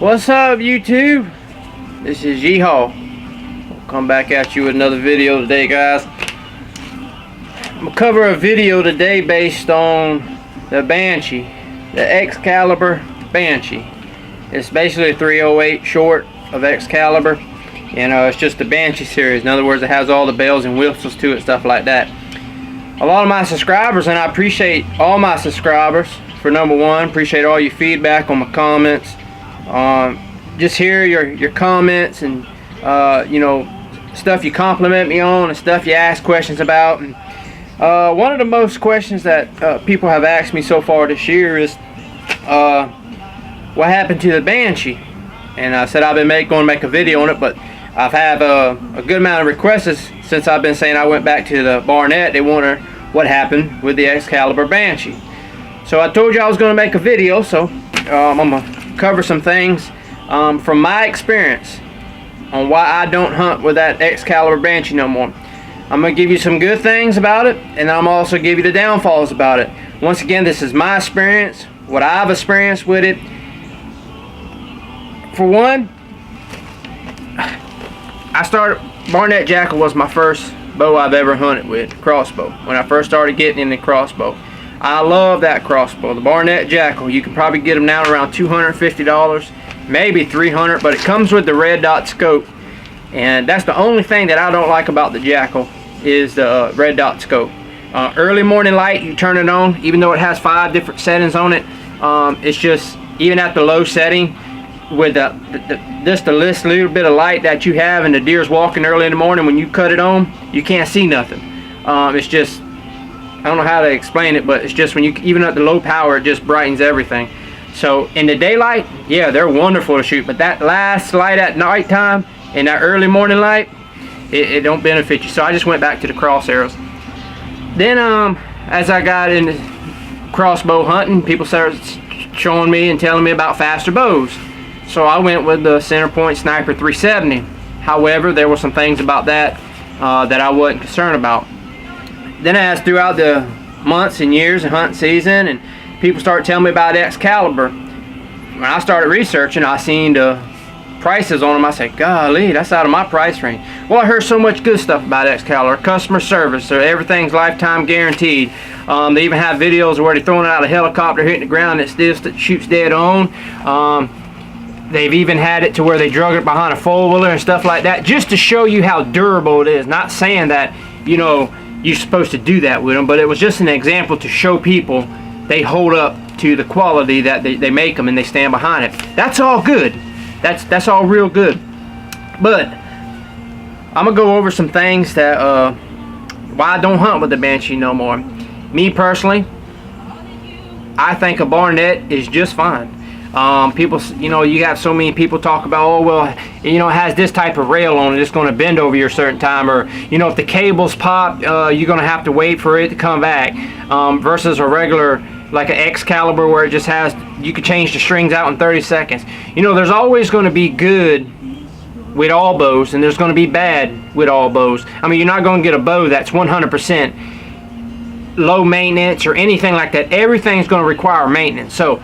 What's up, YouTube? This is Yeehaw. I'll come back at you with another video today, guys. I'm gonna cover a video today based on the Banshee, the Excalibur Banshee. It's basically a 308 short of Excalibur, and it's just the Banshee series. In other words, it has all the bells and whistles to it, stuff like that. A lot of my subscribers, and I appreciate all my subscribers, for number one, appreciate all your feedback on my comments. Just hear your comments and you know, stuff you compliment me on and stuff you ask questions about. And one of the most questions that people have asked me so far this year is what happened to the Banshee. And I said I've been going to make a video on it, but I've had a good amount of requests since I've been saying I went back to the Barnett. They wonder what happened with the Excalibur Banshee. So I told you I was going to make a video, so I'm going to cover some things from my experience on why I don't hunt with that Excalibur Banshee no more. I'm going to give you some good things about it, and I'm also give you the downfalls about it. Once again, this is my experience, what I've experienced with it. For one, Barnett Jackal was my first bow I've ever hunted with, crossbow. When I first started getting into crossbow, I love that crossbow, the Barnett Jackal. You can probably get them now around $250, maybe $300, but it comes with the red dot scope, and that's the only thing that I don't like about the Jackal is the red dot scope. Early morning light, you turn it on, even though it has 5 different settings on it. It's just, even at the low setting, with just the little bit of light that you have and the deer's walking early in the morning, when you cut it on, you can't see nothing. It's just, I don't know how to explain it, but it's just when you, even at the low power, it just brightens everything. So in the daylight, yeah, they're wonderful to shoot, but that last light at nighttime and that early morning light, it don't benefit you. So I just went back to the crossarrows. Then as I got into crossbow hunting, people started showing me and telling me about faster bows. So I went with the Centerpoint Sniper 370. However, there were some things about that that I wasn't concerned about. Then as throughout the months and years of hunting season, and people started telling me about Excalibur, when I started researching, I seen the prices on them. I said, golly, that's out of my price range. Well, I heard so much good stuff about Excalibur, customer service, so everything's lifetime guaranteed. They even have videos where they're throwing out a helicopter, hitting the ground, and it still shoots dead on. They've even had it to where they drug it behind a four-wheeler and stuff like that, just to show you how durable it is. Not saying that, you know, you're supposed to do that with them, but it was just an example to show people they hold up to the quality that they make them, and they stand behind it. That's all good. That's all real good. But I'm gonna go over some things that why I don't hunt with the Banshee no more. Me personally, I think a Barnett is just fine. People, you know, you got so many people talk about, oh well, you know, it has this type of rail on it, it's going to bend over you a certain time, or you know, if the cables pop, you're going to have to wait for it to come back, versus a regular, like an Excalibur, where it just has, you can change the strings out in 30 seconds. You know, there's always going to be good with all bows, and there's going to be bad with all bows. I mean, you're not going to get a bow that's 100% low maintenance or anything like that. Everything's going to require maintenance. So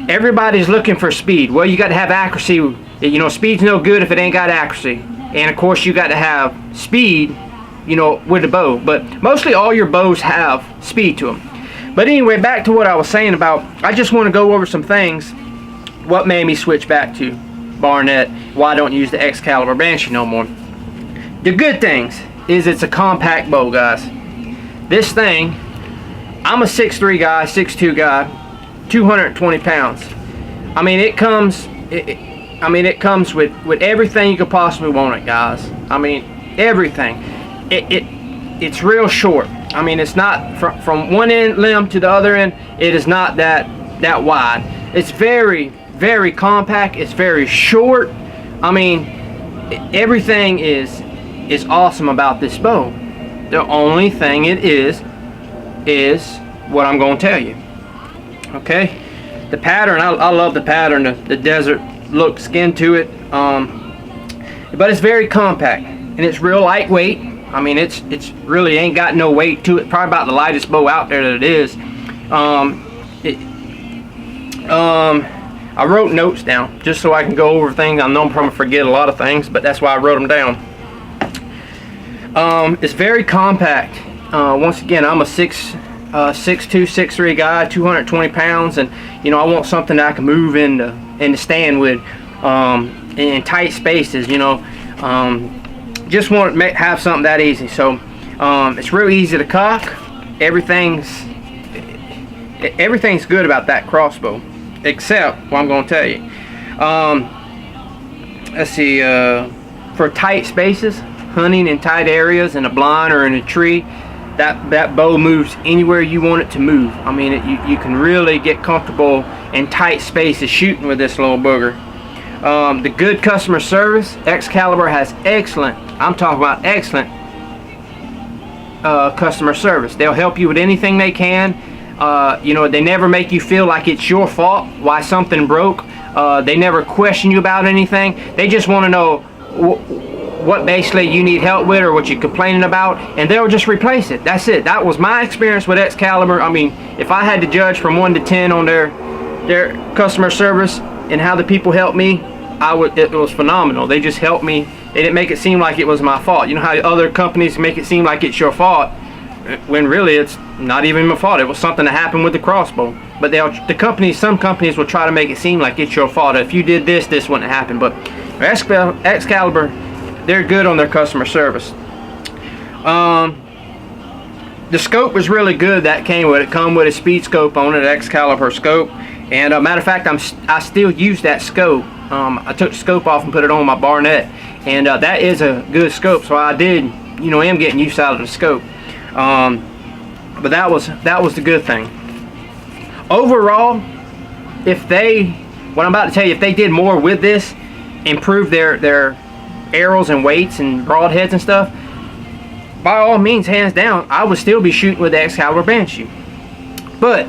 everybody's looking for speed. Well, you got to have accuracy. You know, speed's no good if it ain't got accuracy. And of course, you got to have speed, you know, with the bow. But mostly all your bows have speed to them. But anyway, back to what I was saying about, I just want to go over some things, what made me switch back to Barnett, why I don't use the Excalibur Banshee no more. The good things is it's a compact bow, guys. This thing, I'm a 6'3" guy, 6'2" guy, 220 pounds. I mean, it comes with everything you could possibly want it, guys. I mean, everything. It's real short. I mean, it's not from one end limb to the other end, it is not that wide. It's very, very compact. It's very short. I mean, everything is awesome about this bow. The only thing it is what I'm going to tell you. Okay, the pattern, I love the pattern, the desert look skin to it, but it's very compact and it's real lightweight. I mean, it's really ain't got no weight to it. Probably about the lightest bow out there that it is. I wrote notes down just so I can go over things. I know I'm probably forget a lot of things, but that's why I wrote them down. It's very compact. Once again, I'm a 6'2", 6'3" guy, 220 pounds, and I want something that I can move in the stand with, in tight spaces. Just want to have something that easy. So it's real easy to cock. Everything's good about that crossbow, except what I'm going to tell you. Let's see. For tight spaces, hunting in tight areas, in a blind or in a tree, that bow moves anywhere you want it to move. I mean, you can really get comfortable in tight spaces shooting with this little booger. The good customer service, Excalibur has excellent, I'm talking about excellent customer service. They'll help you with anything they can. They never make you feel like it's your fault why something broke. They never question you about anything. They just want to know what basically you need help with or what you're complaining about, and they'll just replace it. That's it. That was my experience with Excalibur. I mean, if I had to judge from 1 to 10 on their customer service and how the people helped me, it was phenomenal. They just helped me. They didn't make it seem like it was my fault. You know how other companies make it seem like it's your fault, when really it's not even my fault. It was something that happened with the crossbow. But some companies will try to make it seem like it's your fault. If you did this wouldn't happen. But Excalibur, they're good on their customer service. The scope was really good that came with it. Come with a speed scope on it, Excalibur scope. And matter of fact, I still use that scope. I took the scope off and put it on my Barnett, and that is a good scope. So I am getting use out of the scope. But that was the good thing. Overall, what I'm about to tell you, if they did more with this, improve their arrows and weights and broadheads and stuff, by all means, hands down, I would still be shooting with the Excalibur Banshee. But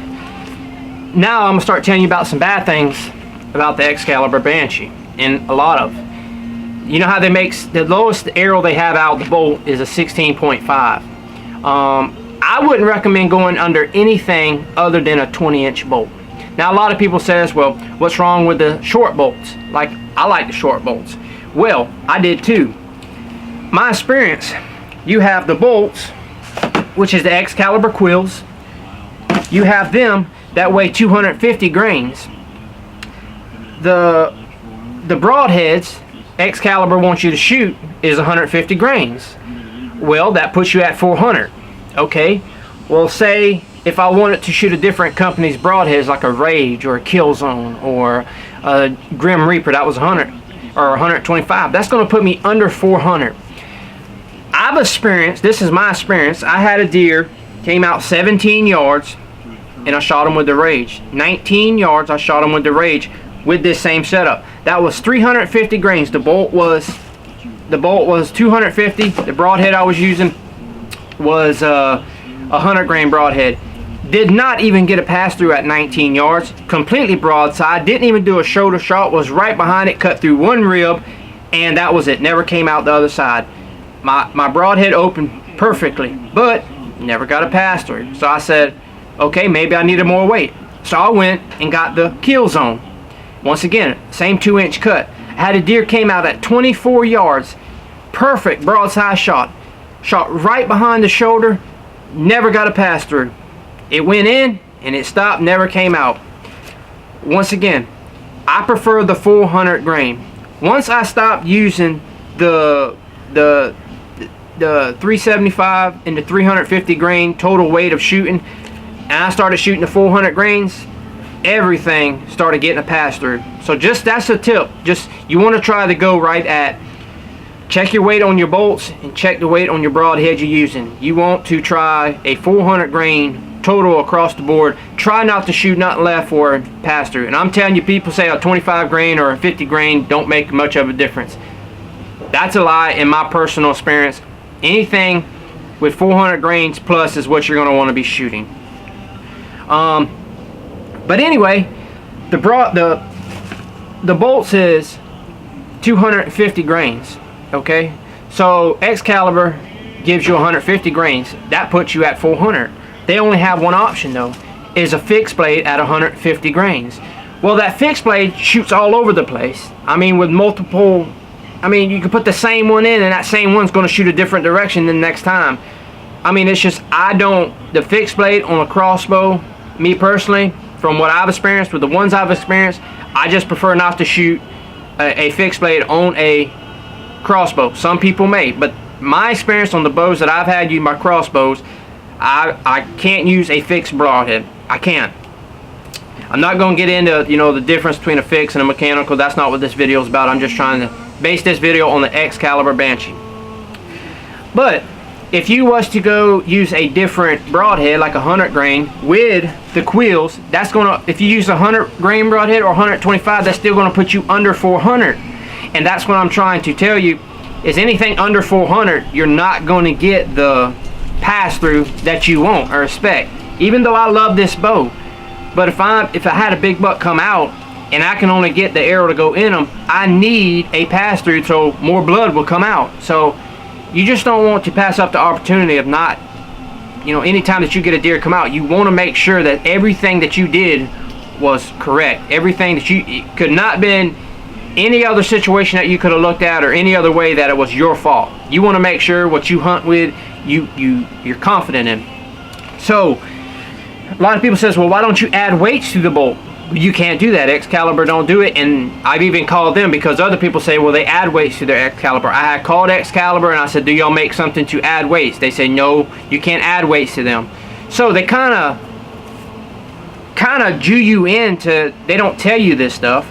now I'm gonna start telling you about some bad things about the Excalibur Banshee, and a lot of. You know how they make the lowest arrow they have out of the bolt is a 16.5. I wouldn't recommend going under anything other than a 20-inch bolt. Now a lot of people says, well, what's wrong with the short bolts? Like, I like the short bolts. Well, I did too. My experience, you have the bolts, which is the Excalibur quills. You have them that weigh 250 grains. The broadheads Excalibur wants you to shoot is 150 grains. Well, that puts you at 400. Okay, well, say if I wanted to shoot a different company's broadheads, like a Rage or a Killzone or a Grim Reaper, that was 100 or 125. That's going to put me under 400. I've experienced, this is my experience, I had a deer, came out 17 yards, and I shot him with the Rage. 19 yards, I shot him with the Rage with this same setup. That was 350 grains. The bolt was 250. The broadhead I was using was 100 grain broadhead. Did not even get a pass through at 19 yards. Completely broadside. Didn't even do a shoulder shot. Was right behind it. Cut through one rib, and that was it. Never came out the other side. My broadhead opened perfectly, but never got a pass through. So I said, okay, maybe I needed more weight. So I went and got the Killzone. Once again, same 2-inch cut. I had a deer came out at 24 yards. Perfect broadside shot. Shot right behind the shoulder. Never got a pass through. It went in and it stopped, never came out. Once again, I prefer the 400 grain. Once I stopped using the 375 and the 350 grain total weight of shooting, and I started shooting the 400 grains, everything started getting a pass through. So that's a tip. Just, you want to try to go right at, check your weight on your bolts and check the weight on your broadhead you're using. You want to try a 400 grain total across the board. Try not to shoot nothing left for a pass through. And I'm telling you, people say a 25 grain or a 50 grain don't make much of a difference. That's a lie in my personal experience. Anything with 400 grains plus is what you're going to want to be shooting. But anyway, the bolt says 250 grains. Okay, so Excalibur gives you 150 grains. That puts you at 400. They only have one option though, is a fixed blade at 150 grains. Well, that fixed blade shoots all over the place. I mean, with multiple, I mean, you can put the same one in and that same one's going to shoot a different direction the next time. I mean, it's just, the fixed blade on a crossbow, me personally, from what I've experienced with the ones I've experienced, I just prefer not to shoot a fixed blade on a crossbow. Some people may, but my experience on the bows that I've had using my crossbows, I can't use a fixed broadhead. I can't. I'm not going to get into, you know, the difference between a fixed and a mechanical. That's not what this video is about. I'm just trying to base this video on the Excalibur Banshee. But if you was to go use a different broadhead, like 100 grain with the quills, that's going to, if you use a 100 grain broadhead or 125, that's still going to put you under 400. And that's what I'm trying to tell you, is anything under 400, you're not going to get the pass-through that you want or expect. Even though I love this bow, but if I had a big buck come out and I can only get the arrow to go in them, I need a pass-through so more blood will come out. So you just don't want to pass up the opportunity of not, you know, anytime that you get a deer come out, you want to make sure that everything that you did was correct. Everything that it could not been any other situation that you could have looked at or any other way that it was your fault. You want to make sure what you hunt with, you're confident in. So a lot of people says, well, why don't you add weights to the bolt? You can't do that. Excalibur don't do it, and I've even called them because other people say, well, they add weights to their Excalibur. I had called Excalibur and I said, do y'all make something to add weights? They say, no, you can't add weights to them. So they kind of Jew you into, they don't tell you this stuff,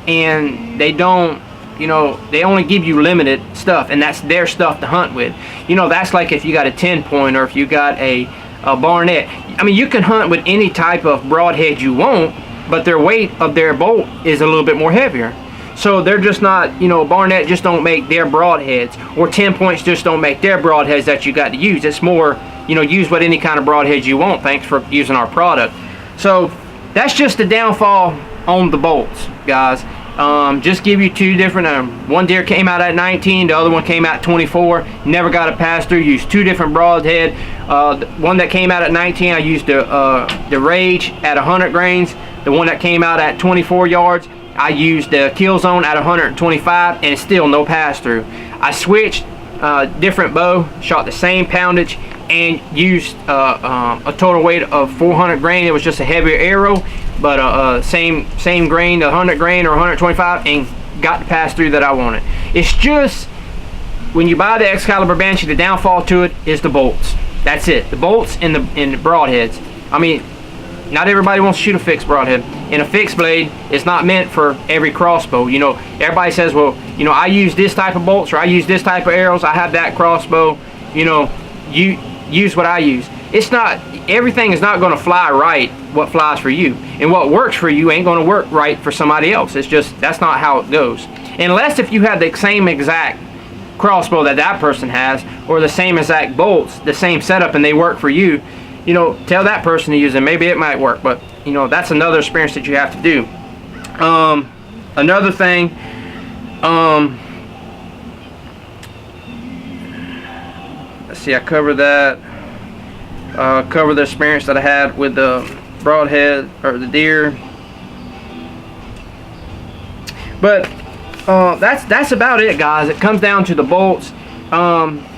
and they don't, you know, they only give you limited stuff, and that's their stuff to hunt with. You know, that's like if you got a 10-point or if you got a Barnett. I mean, you can hunt with any type of broadhead you want, but their weight of their bolt is a little bit more heavier. So they're just not, you know, Barnett just don't make their broadheads, or 10 points just don't make their broadheads that you got to use. It's more, you know, use what any kind of broadhead you want. Thanks for using our product. So that's just the downfall on the bolts, guys. Just give you two different, one deer came out at 19, the other one came out 24, never got a pass through, used two different broadhead. The one that came out at 19, I used the Rage at 100 grains. The one that came out at 24 yards, I used the Kill Zone at 125, and still no pass through. I switched different bow, shot the same poundage, and used a total weight of 400 grain. It was just a heavier arrow, but same grain, the 100 grain or 125, and got the pass through that I wanted. It's just, when you buy the Excalibur Banshee, the downfall to it is the bolts. That's it. The bolts and the broadheads. I mean, not everybody wants to shoot a fixed broadhead. And a fixed blade is not meant for every crossbow. You know, everybody says, well, you know, I use this type of bolts or I use this type of arrows. I have that crossbow. You know, you use what I use. It's not, everything is not going to fly right what flies for you. And what works for you ain't going to work right for somebody else. It's just, that's not how it goes. Unless if you have the same exact crossbow that that person has, or the same exact bolts, the same setup, and they work for you, you know, tell that person to use them. Maybe it might work, but you know, that's another experience that you have to do. Another thing, let's see, I covered that. Cover the experience that I had with the broadhead or the deer. But that's about it, guys. It comes down to the bolts.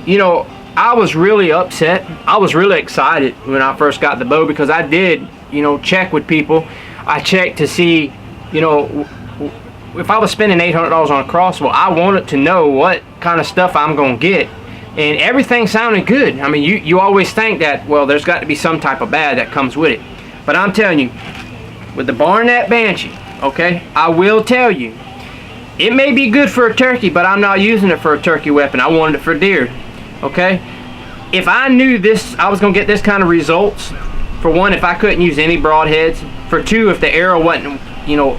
You know, I was really upset. I was really excited when I first got the bow, because I did, you know, check with people. I checked to see, you know, if I was spending $800 on a crossbow, I wanted to know what kind of stuff I'm going to get. And everything sounded good. I mean, you always think that, well, there's got to be some type of bad that comes with it. But I'm telling you, with the Barnett Banshee, okay, I will tell you, it may be good for a turkey, but I'm not using it for a turkey weapon. I wanted it for deer. Okay, if I knew this, I was gonna get this kind of results. For one, if I couldn't use any broadheads. For two, if the arrow wasn't, you know,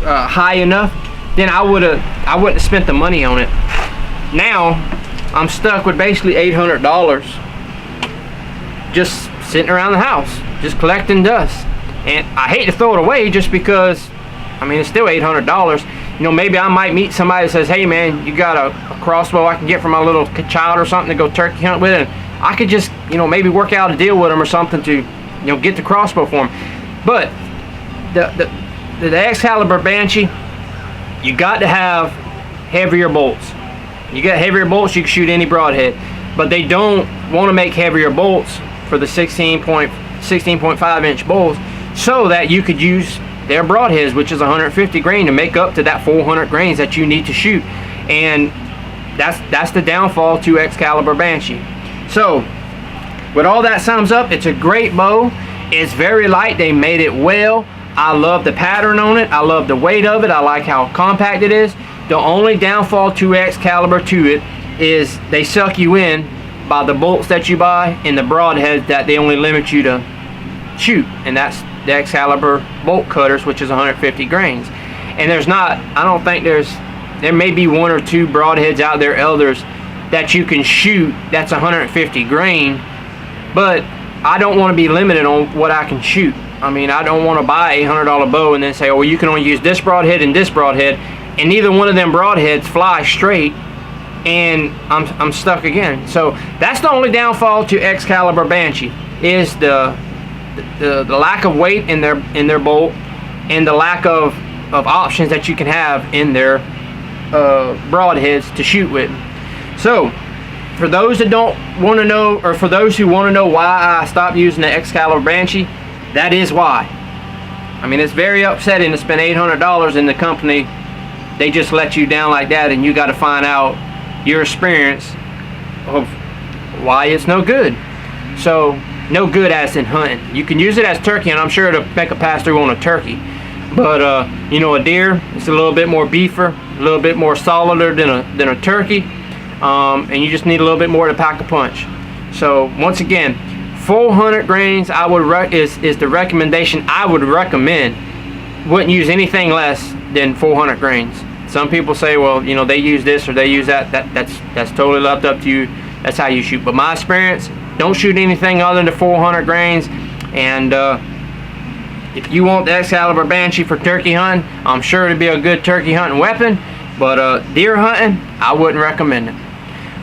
high enough, then I wouldn't have spent the money on it. Now I'm stuck with basically $800 just sitting around the house, just collecting dust. And I hate to throw it away, just because, I mean, it's still $800. You know, maybe I might meet somebody that says, hey man, you got a crossbow I can get for my little child or something to go turkey hunt with, and I could just, you know, maybe work out a deal with them or something to, you know, get the crossbow for them. But the Excalibur Banshee, you got to have heavier bolts. You got heavier bolts, you can shoot any broadhead. But they don't want to make heavier bolts for the 16.5 inch bolts, so that you could use their broadheads, which is 150 grain, to make up to that 400 grains that you need to shoot. And that's the downfall to Excalibur Banshee. So with all that sums up, it's a great bow. It's very light. They made it well. I love the pattern on it. I love the weight of it. I like how compact it is. The only downfall to Excalibur to it is they suck you in by the bolts that you buy and the broadheads that they only limit you to shoot, and that's the Excalibur bolt cutters, which is 150 grains. And I don't think there may be one or two broadheads out there, others, that you can shoot that's 150 grain, but I don't want to be limited on what I can shoot. I mean, I don't want to buy a $100 bow and then say, oh, well, you can only use this broadhead and this broadhead, and neither one of them broadheads fly straight, and I'm stuck again. So that's the only downfall to Excalibur Banshee, is the lack of weight in their bolt, and the lack of options that you can have in their broadheads to shoot with. So for those that don't want to know, or for those who want to know why I stopped using the Excalibur Banshee, that is why. I mean, it's very upsetting to spend $800 in the company. They just let you down like that, and you got to find out your experience of why it's no good. So no good as in hunting. You can use it as turkey, and I'm sure it'll make a pass through on a turkey. But you know, a deer, it's a little bit more beefer, a little bit more solider than a turkey, and you just need a little bit more to pack a punch. So once again, 400 grains is the recommendation I would recommend. Wouldn't use anything less than 400 grains. Some people say, well, you know, they use this or they use that. That's totally left up to you. That's how you shoot. But my experience, don't shoot anything other than 400 grains. And if you want the Excalibur Banshee for turkey hunting, I'm sure it'd be a good turkey hunting weapon. But deer hunting, I wouldn't recommend it.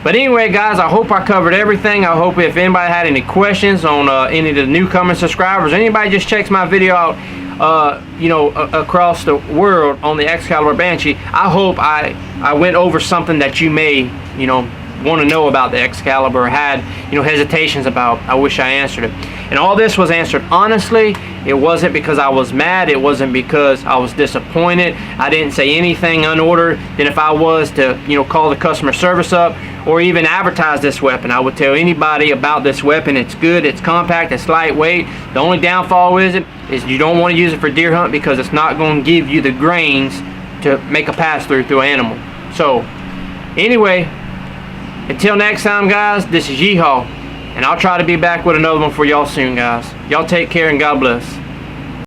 But anyway, guys, I hope I covered everything. I hope if anybody had any questions on any of the newcomer subscribers, anybody just checks my video out, you know, across the world on the Excalibur Banshee, I hope I went over something that you may, you know, want to know about the Excalibur, or had, you know, hesitations about. I wish I answered it. And all this was answered honestly. It wasn't because I was mad. It wasn't because I was disappointed. I didn't say anything unordered than if I was to, you know, call the customer service up or even advertise this weapon. I would tell anybody about this weapon. It's good, it's compact, it's lightweight. The only downfall is you don't want to use it for deer hunt, because it's not going to give you the grains to make a pass through an animal. So anyway, until next time, guys, this is Yeehaw, and I'll try to be back with another one for y'all soon, guys. Y'all take care and God bless.